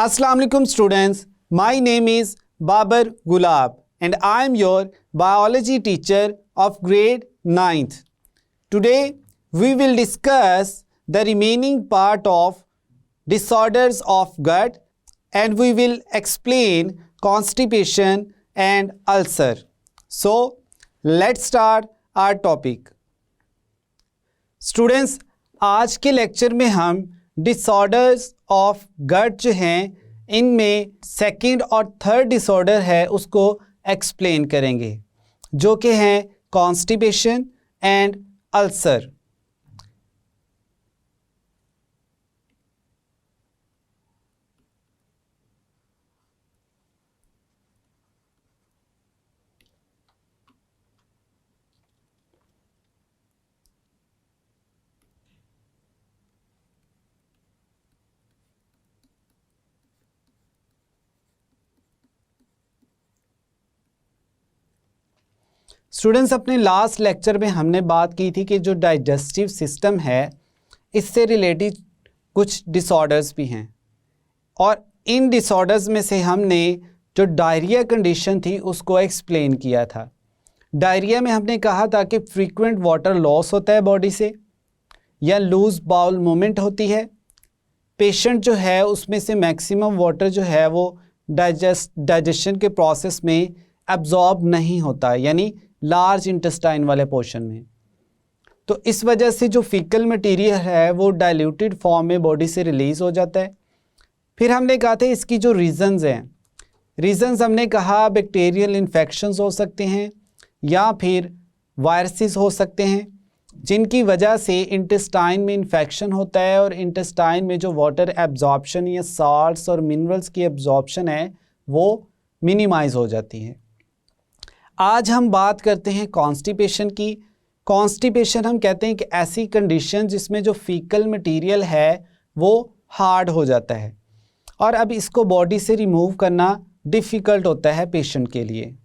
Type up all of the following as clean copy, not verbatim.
Assalamu alaikum students, my name is Babar Gulab and I am your biology teacher of grade 9th. Today we will discuss the remaining part of disorders of gut and we will explain constipation and ulcer. So let's start our topic. Students, आज के lecture में हम disorders of gut जो हैं इनमें second और third disorder है उसको एक्सप्लेन करेंगे जो कि हैं कॉन्स्टिपेशन एंड अल्सर। स्टूडेंट्स, अपने लास्ट लेक्चर में हमने बात की थी कि जो डाइजेस्टिव सिस्टम है इससे रिलेटेड कुछ डिसऑर्डर्स भी हैं और इन डिसऑर्डर्स में से हमने जो डायरिया कंडीशन थी उसको एक्सप्लेन किया था। डायरिया में हमने कहा था कि फ्रीक्वेंट वाटर लॉस होता है बॉडी से या लूज बाउल मूवमेंट होती है। पेशेंट जो है उसमें से मैक्सिमम वाटर जो है वो डाइजेशन के प्रोसेस में एब्जॉर्ब नहीं होता, यानी लार्ज इंटेस्टाइन वाले पोर्शन में। तो इस वजह से जो फीकल मटेरियल है वो डाइल्यूटेड फॉर्म में बॉडी से रिलीज़ हो जाता है। फिर हमने कहा था इसकी जो रीज़न्स हैं, रीज़न्स हमने कहा बैक्टीरियल इन्फेक्शंस हो सकते हैं या फिर वायरसेस हो सकते हैं जिनकी वजह से इंटेस्टाइन में इन्फेक्शन होता है और इंटेस्टाइन में जो वाटर एब्जॉर्प्शन या साल्ट्स और मिनरल्स की एब्जॉर्प्शन है वो मिनिमाइज़ हो जाती है। आज हम बात करते हैं कॉन्स्टिपेशन की। कॉन्स्टिपेशन हम कहते हैं कि ऐसी कंडीशन जिसमें जो फीकल मटेरियल है वो हार्ड हो जाता है और अब इसको बॉडी से रिमूव करना डिफ़िकल्ट होता है पेशेंट के लिए।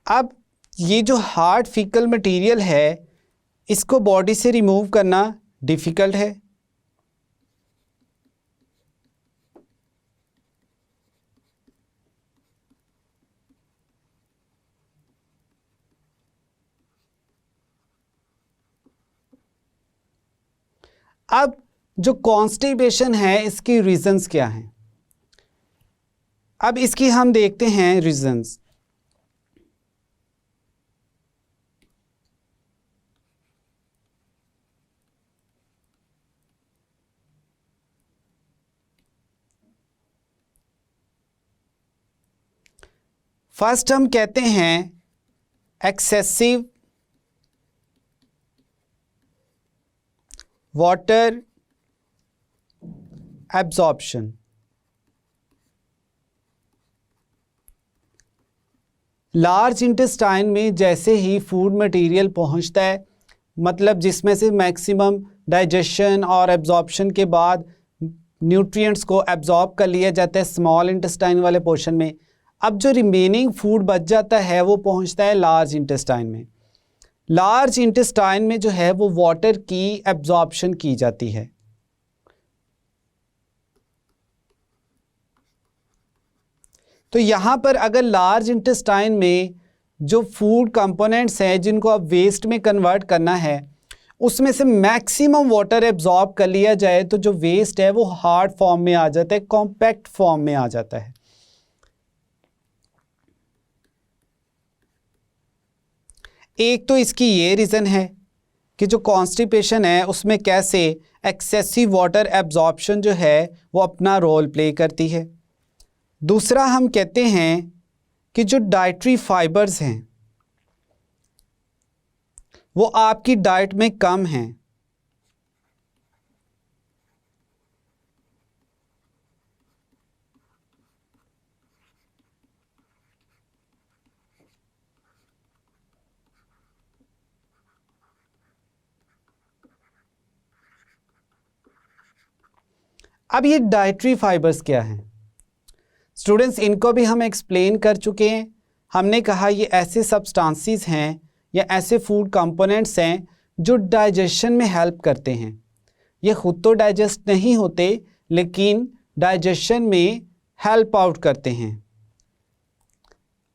अब ये जो हार्ड फीकल मटेरियल है इसको बॉडी से रिमूव करना डिफ़िकल्ट है। अब जो कॉन्स्टिपेशन है इसकी रीज़न्स क्या हैं? अब इसकी हम देखते हैं रीज़न्स। फर्स्ट हम कहते हैं excessive water absorption. Large intestine में जैसे ही फूड मटेरियल पहुंचता है, मतलब जिसमें से मैक्सिमम डाइजेशन और एब्जॉर्प्शन के बाद न्यूट्रिएंट्स को एब्जॉर्ब कर लिया जाता है स्मॉल इंटेस्टाइन वाले पोर्शन में, अब जो रिमेनिंग फूड बच जाता है वो पहुंचता है लार्ज इंटेस्टाइन में। लार्ज इंटेस्टाइन में जो है वो वाटर की एब्जॉर्प्शन की जाती है। तो यहाँ पर अगर लार्ज इंटेस्टाइन में जो फूड कंपोनेंट्स हैं जिनको अब वेस्ट में कन्वर्ट करना है उसमें से मैक्सिमम वाटर एब्जॉर्ब कर लिया जाए तो जो वेस्ट है वो हार्ड फॉर्म में आ जाता है, कॉम्पैक्ट फॉर्म में आ जाता है। एक तो इसकी ये रीज़न है कि जो कॉन्स्टिपेशन है उसमें कैसे एक्सेसिव वाटर एब्जॉर्प्शन जो है वो अपना रोल प्ले करती है। दूसरा हम कहते हैं कि जो डाइटरी फाइबर्स हैं वो आपकी डाइट में कम हैं। अब ये डाइटरी फाइबर्स क्या हैं स्टूडेंट्स, इनको भी हम एक्सप्लेन कर चुके हैं। हमने कहा ये ऐसे सब्सटेंसेस हैं या ऐसे फूड कंपोनेंट्स हैं जो डाइजेशन में हेल्प करते हैं। ये खुद तो डाइजेस्ट नहीं होते लेकिन डाइजेशन में हेल्प आउट करते हैं।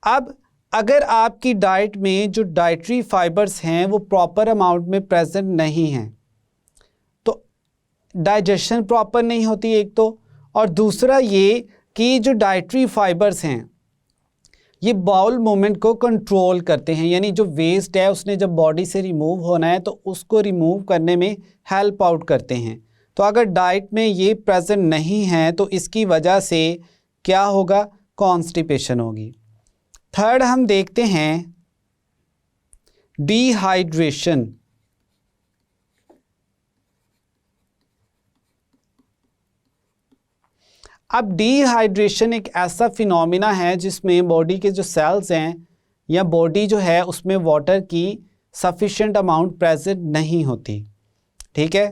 अब अगर आपकी डाइट में जो डाइटरी फाइबर्स हैं वो प्रॉपर अमाउंट में प्रेजेंट नहीं हैं तो डाइजेशन प्रॉपर नहीं होती एक तो, और दूसरा ये कि जो डाइटरी फाइबर्स हैं ये बाउल मूवमेंट को कंट्रोल करते हैं, यानी जो वेस्ट है उसने जब बॉडी से रिमूव होना है तो उसको रिमूव करने में हेल्प आउट करते हैं। तो अगर डाइट में ये प्रेजेंट नहीं है तो इसकी वजह से क्या होगा, कॉन्स्टिपेशन होगी। थर्ड हम देखते हैं डिहाइड्रेशन। अब डिहाइड्रेशन एक ऐसा फिनोमिना है जिसमें बॉडी के जो सेल्स हैं या बॉडी जो है उसमें वाटर की सफिशिएंट अमाउंट प्रेजेंट नहीं होती। ठीक है,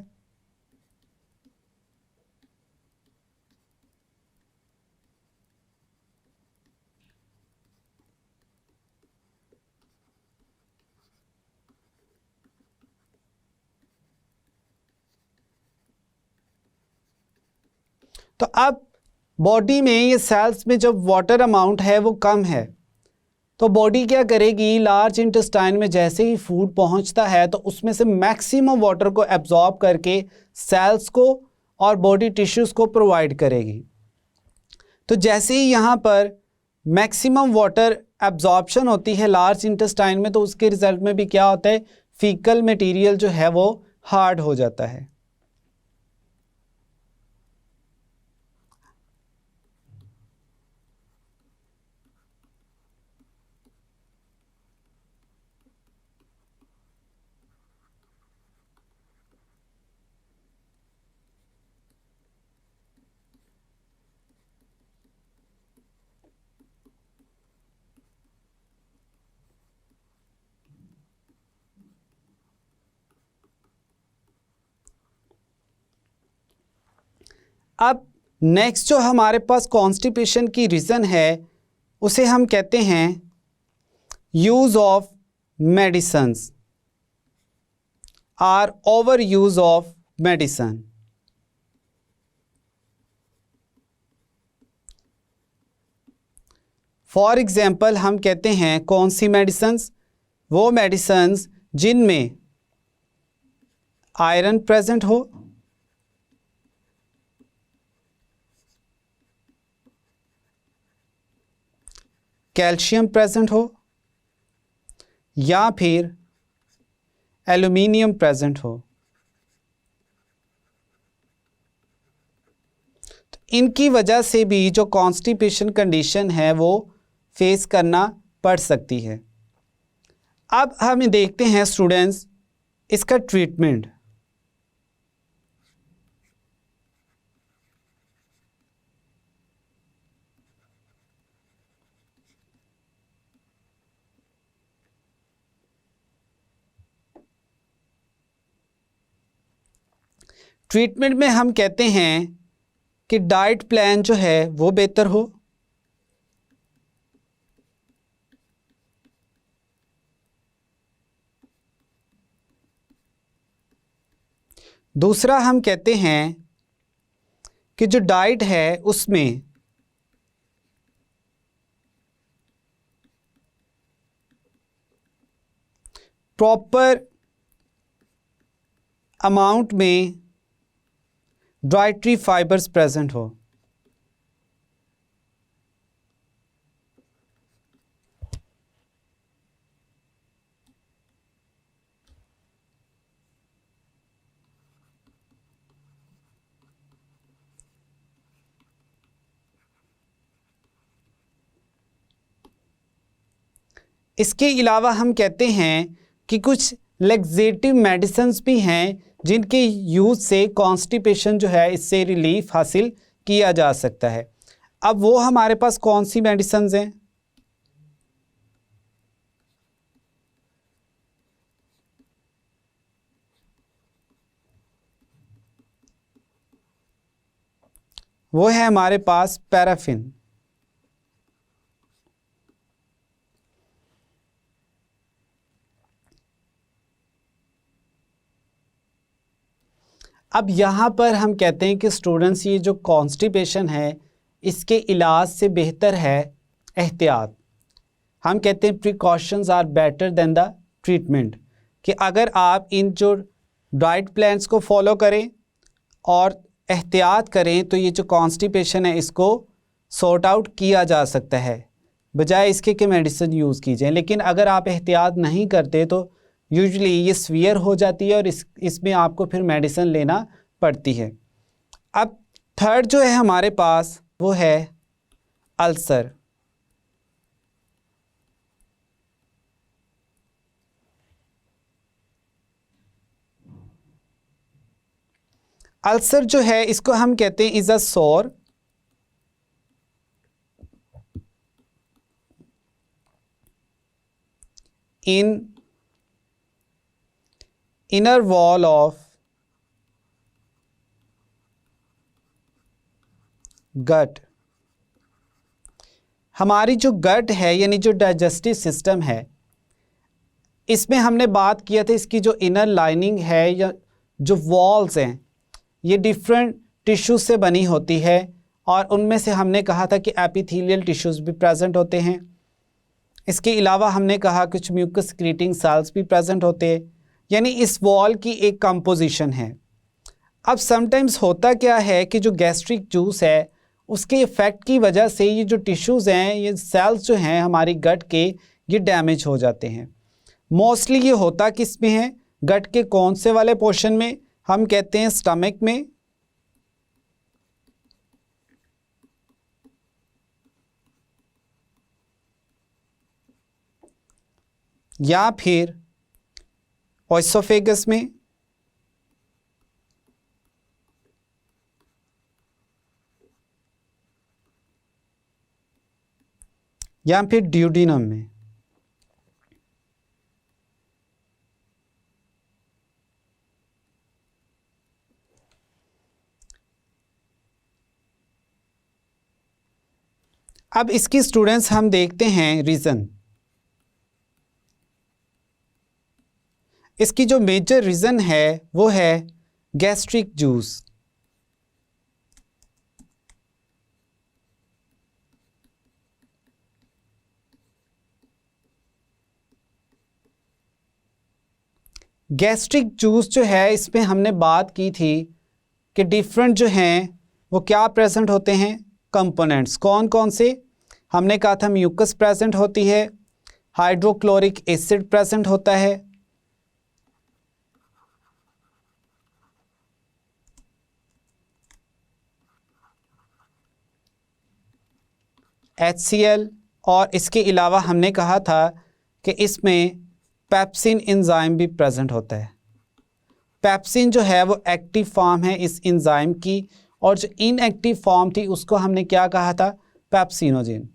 तो अब बॉडी में ये सेल्स में जब वाटर अमाउंट है वो कम है तो बॉडी क्या करेगी, लार्ज इंटेस्टाइन में जैसे ही फूड पहुंचता है तो उसमें से मैक्सिमम वाटर को एब्जॉर्ब करके सेल्स को और बॉडी टिश्यूज को प्रोवाइड करेगी। तो जैसे ही यहाँ पर मैक्सिमम वाटर एब्जॉर्प्शन होती है लार्ज इंटेस्टाइन में तो उसके रिजल्ट में भी क्या होता है, फीकल मटेरियल जो है वो हार्ड हो जाता है। अब नेक्स्ट जो हमारे पास कॉन्स्टिपेशन की रीज़न है उसे हम कहते हैं use of medicines are over use of medicine. For example हम कहते हैं कौन सी मेडिसिन्स, वो मेडिसिन्स जिनमें आयरन प्रेजेंट हो, कैल्शियम प्रेजेंट हो या फिर एल्यूमिनियम प्रेजेंट हो। तो इनकी वजह से भी जो कॉन्स्टिपेशन कंडीशन है वो फेस करना पड़ सकती है। अब हम देखते हैं स्टूडेंट्स इसका ट्रीटमेंट। ट्रीटमेंट में हम कहते हैं कि डाइट प्लान जो है वो बेहतर हो, दूसरा हम कहते हैं कि जो डाइट है उसमें प्रॉपर अमाउंट में डाइटरी फाइबर्स प्रेजेंट हो। इसके अलावा हम कहते हैं कि कुछ लैक्सेटिव मेडिसिन्स भी हैं जिनके यूज़ से कॉन्स्टिपेशन जो है इससे रिलीफ हासिल किया जा सकता है। अब वो हमारे पास कौन सी मेडिसिन्स हैं, वो है हमारे पास पैराफिन। अब यहाँ पर हम कहते हैं कि स्टूडेंट्स ये जो कॉन्स्टिपेशन है इसके इलाज से बेहतर है एहतियात। हम कहते हैं precautions are better than the treatment, कि अगर आप इन जो डाइट प्लान्स को फॉलो करें और एहतियात करें तो ये जो कॉन्स्टिपेशन है इसको सॉर्ट आउट किया जा सकता है, बजाय इसके कि मेडिसिन यूज़ की जाए। लेकिन अगर आप एहतियात नहीं करते तो यूजुअली ये सीवियर हो जाती है और इसमें आपको फिर मेडिसिन लेना पड़ती है। अब थर्ड जो है हमारे पास वो है अल्सर। अल्सर जो है इसको हम कहते हैं is a sore in inner wall of gut. हमारी जो गट है यानी जो डाइजेस्टिव सिस्टम है, इसमें हमने बात किया था इसकी जो इनर लाइनिंग है या जो वॉल्स हैं ये डिफरेंट टिश्यूज से बनी होती है, और उनमें से हमने कहा था कि एपिथेलियल टिश्यूज भी प्रेजेंट होते हैं। इसके अलावा हमने कहा कुछ म्यूकस क्रीटिंग सेल्स भी प्रेजेंट होते हैं, यानी इस वॉल की एक कंपोजिशन है। अब समटाइम्स होता क्या है कि जो गैस्ट्रिक जूस है उसके इफ़ेक्ट की वजह से ये जो टिश्यूज़ हैं, ये सेल्स जो हैं हमारी गट के, ये डैमेज हो जाते हैं। मोस्टली ये होता किस में है, गट के कौन से वाले पोर्शन में, हम कहते हैं स्टमक में, या फिर ओएसोफेगस में, या फिर ड्यूडिनम में। अब इसकी स्टूडेंट्स हम देखते हैं रीज़न। इसकी जो मेजर रीज़न है वो है गैस्ट्रिक जूस। गैस्ट्रिक जूस जो है इसमें हमने बात की थी कि डिफरेंट जो हैं वो क्या प्रेजेंट होते हैं, कंपोनेंट्स। कौन कौन से, हमने कहा था म्यूकस प्रेजेंट होती है, हाइड्रोक्लोरिक एसिड प्रेजेंट होता है, HCl, और इसके अलावा हमने कहा था कि इसमें पेप्सिन एंजाइम भी प्रेजेंट होता है। पेप्सिन जो है वो एक्टिव फॉर्म है इस एंजाइम की, और जो इनएक्टिव फॉर्म थी उसको हमने क्या कहा था, पेप्सिनोजेन।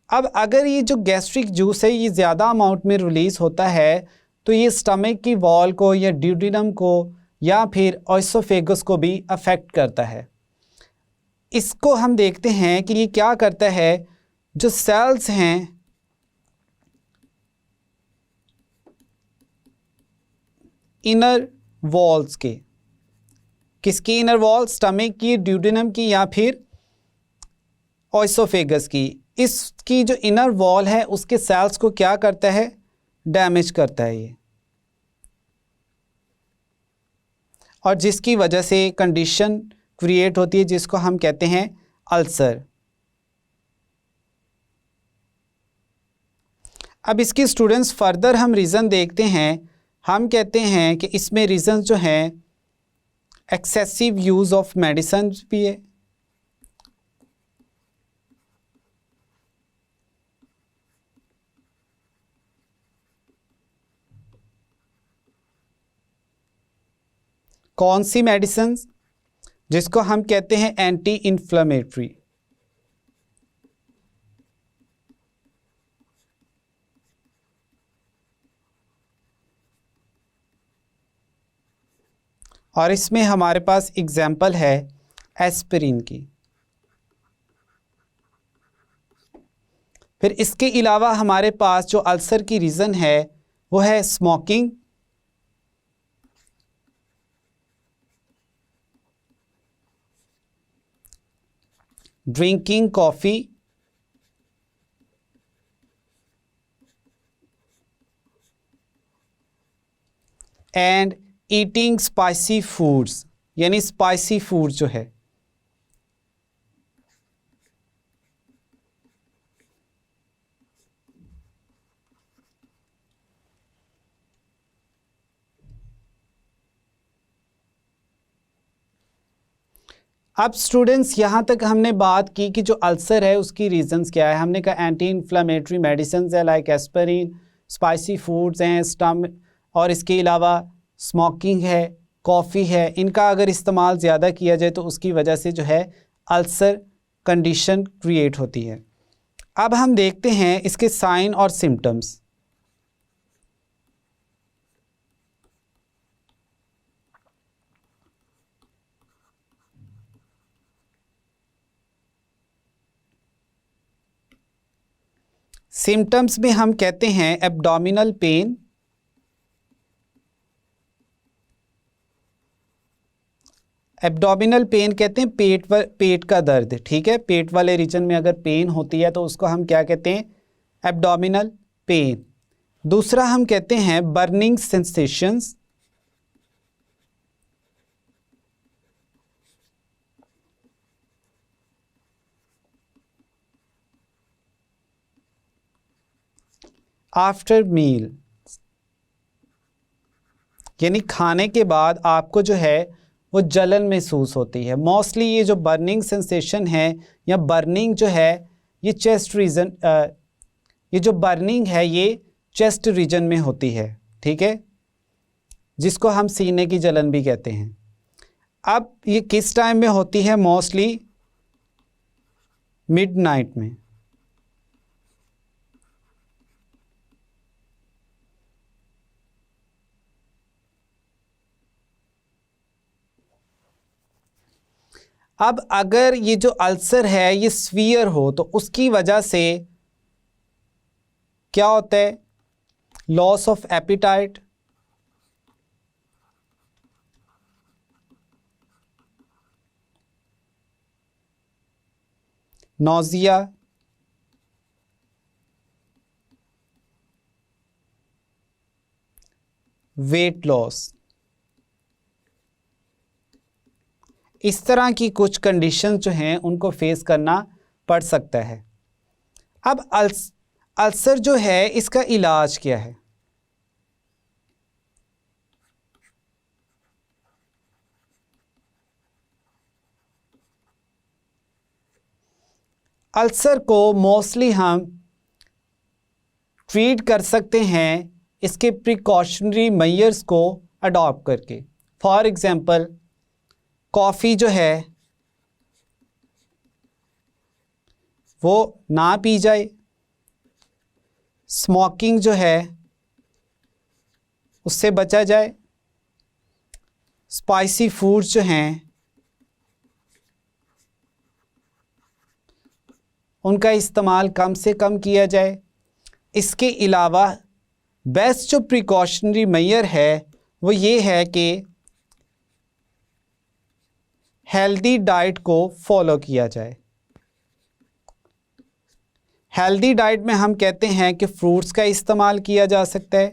अब अगर ये जो गैस्ट्रिक जूस है ये ज़्यादा अमाउंट में रिलीज़ होता है तो ये स्टमक की वॉल को या ड्यूडिनम को या फिर ओएसोफेगस को भी अफेक्ट करता है। इसको हम देखते हैं कि ये क्या करता है, जो सेल्स हैं इनर वॉल्स के, किसकी इनर वॉल, स्टमक की, ड्यूडिनम की या फिर ओएसोफेगस की, इसकी जो इनर वॉल है उसके सेल्स को क्या करता है, डैमेज करता है ये, और जिसकी वजह से कंडीशन क्रिएट होती है जिसको हम कहते हैं अल्सर। अब इसकी स्टूडेंट्स फर्दर हम रीज़न देखते हैं। हम कहते हैं कि इसमें रीज़न जो हैं एक्सेसिव यूज़ ऑफ मेडिसिन भी है, कौन सी मेडिसिन, जिसको हम कहते हैं एंटी इन्फ्लेमेटरी। और इसमें हमारे पास एग्जाम्पल है एस्पिरिन की। फिर इसके अलावा हमारे पास जो अल्सर की रीज़न है वो है smoking, drinking coffee, and eating spicy foods, यानी स्पाइसी फूड जो है। अब स्टूडेंट्स यहाँ तक हमने बात की कि जो अल्सर है उसकी रीजंस क्या है। हमने कहा एंटी इन्फ्लेमेटरी मेडिसिन है लाइक एस्पिरिन, स्पाइसी फूड्स हैं, और इसके अलावा स्मोकिंग है, कॉफ़ी है, इनका अगर इस्तेमाल ज़्यादा किया जाए तो उसकी वजह से जो है अल्सर कंडीशन क्रिएट होती है। अब हम देखते हैं इसके साइन और सिम्टम्स। सिम्टम्स में हम कहते हैं एब्डोमिनल पेन, एब्डोमिनल पेन कहते हैं पेट का दर्द, ठीक है। पेट वाले रीजन में अगर पेन होती है तो उसको हम क्या कहते हैं, एब्डोमिनल पेन। दूसरा हम कहते हैं बर्निंग सेंसेशंस, आफ्टर मील, यानी खाने के बाद आपको जो है वो जलन महसूस होती है। मोस्टली ये जो बर्निंग सेंसेशन है या बर्निंग जो है ये चेस्ट रीजन, ये जो बर्निंग है ये चेस्ट रीजन में होती है, ठीक है, जिसको हम सीने की जलन भी कहते हैं। अब ये किस टाइम में होती है, मोस्टली मिडनाइट में। अब अगर ये जो अल्सर है ये स्फीयर हो तो उसकी वजह से क्या होता है, loss of appetite, nausea, weight loss, इस तरह की कुछ कंडीशन जो हैं उनको फेस करना पड़ सकता है। अब अल्सर जो है इसका इलाज क्या है। अल्सर को मोस्टली हम ट्रीट कर सकते हैं इसके प्रिकॉशनरी मेजर्स को अडॉप्ट करके। फॉर एग्जांपल कॉफ़ी जो है वो ना पी जाए, स्मोकिंग जो है उससे बचा जाए, स्पाइसी फूड्स जो हैं उनका इस्तेमाल कम से कम किया जाए। इसके अलावा बेस्ट जो प्रिकॉशनरी मेजर है वो ये है कि हेल्दी डाइट को फॉलो किया जाए। हेल्दी डाइट में हम कहते हैं कि फ्रूट्स का इस्तेमाल किया जा सकता है,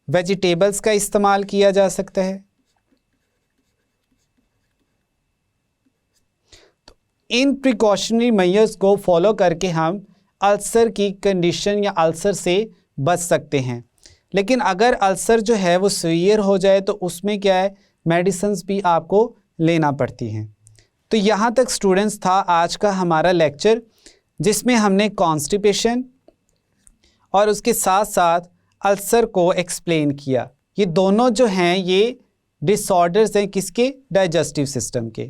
वेजिटेबल्स का इस्तेमाल किया जा सकता है। तो इन प्रिकॉशनरी मेजर्स को फॉलो करके हम अल्सर की कंडीशन या अल्सर से बच सकते हैं। लेकिन अगर अल्सर जो है वो सीवियर हो जाए तो उसमें क्या है, मेडिसिन्स भी आपको लेना पड़ती हैं। तो यहाँ तक स्टूडेंट्स था आज का हमारा लेक्चर, जिसमें हमने कॉन्स्टिपेशन और उसके साथ साथ अल्सर को एक्सप्लेन किया। ये दोनों जो हैं ये डिसऑर्डर्स हैं किसके, डाइजेस्टिव सिस्टम के।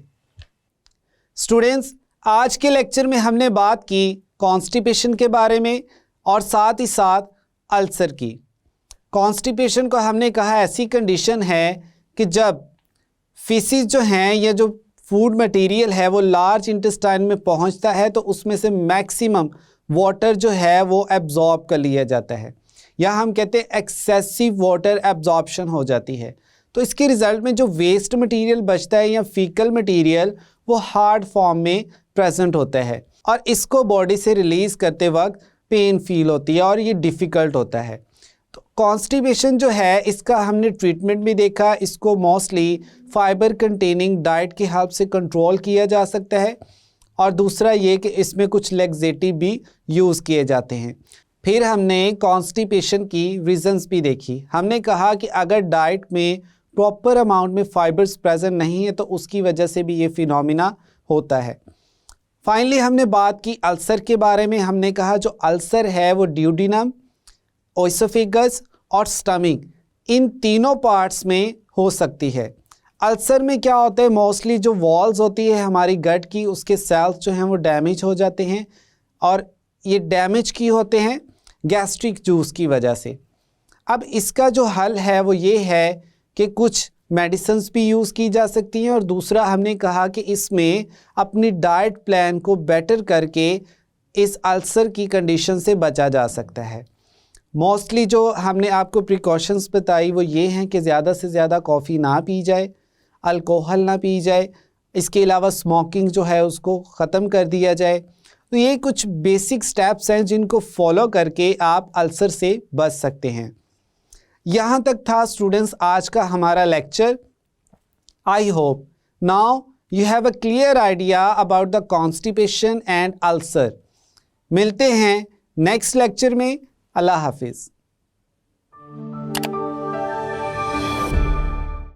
स्टूडेंट्स आज के लेक्चर में हमने बात की कॉन्स्टिपेशन के बारे में और साथ ही साथ अल्सर की। कॉन्स्टिपेशन को हमने कहा ऐसी कंडीशन है कि जब फीसिस जो हैं या जो फूड मटेरियल है वो लार्ज इंटेस्टाइन में पहुंचता है तो उसमें से मैक्सिमम वाटर जो है वो एब्जॉर्ब कर लिया जाता है, या हम कहते हैं एक्सेसिव वाटर एब्जॉर्प्शन हो जाती है। तो इसके रिज़ल्ट में जो वेस्ट मटेरियल बचता है या फीकल मटेरियल वो हार्ड फॉर्म में प्रेजेंट होता है और इसको बॉडी से रिलीज़ करते वक्त पेन फील होती है और ये डिफ़िकल्ट होता है। तो कॉन्स्टिपेशन जो है इसका हमने ट्रीटमेंट भी देखा, इसको मोस्टली फाइबर कंटेनिंग डाइट की हेल्प से कंट्रोल किया जा सकता है और दूसरा ये कि इसमें कुछ लैक्सेटिव भी यूज़ किए जाते हैं। फिर हमने कॉन्स्टिपेशन की रीज़न्स भी देखी। हमने कहा कि अगर डाइट में प्रॉपर अमाउंट में फाइबर्स प्रेजेंट नहीं है तो उसकी वजह से भी ये फिनोमिना होता है। फाइनली हमने बात की अल्सर के बारे में। हमने कहा जो अल्सर है वो ड्यूडिनम, ओइसोफेगस और स्टमक, इन तीनों पार्ट्स में हो सकती है। अल्सर में क्या होता है, मोस्टली जो वॉल्स होती है हमारी गट की, उसके सेल्स जो हैं वो डैमेज हो जाते हैं और ये डैमेज की होते हैं गैस्ट्रिक जूस की वजह से। अब इसका जो हल है वो ये है कि कुछ मेडिसिन्स भी यूज़ की जा सकती हैं और दूसरा हमने कहा कि इसमें अपनी डाइट प्लान को बेटर करके इस अल्सर की कंडीशन से बचा जा सकता है। मोस्टली जो हमने आपको प्रिकॉशंस बताई वो ये हैं कि ज़्यादा से ज़्यादा कॉफ़ी ना पी जाए, अल्कोहल ना पी जाए, इसके अलावा स्मोकिंग जो है उसको ख़त्म कर दिया जाए। तो ये कुछ बेसिक स्टेप्स हैं जिनको फॉलो करके आप अल्सर से बच सकते हैं। यहाँ तक था स्टूडेंट्स आज का हमारा lecture. I hope now you have a clear idea about the constipation and ulcer. मिलते हैं नेक्स्ट लेक्चर में। अल्लाह हाफिज़।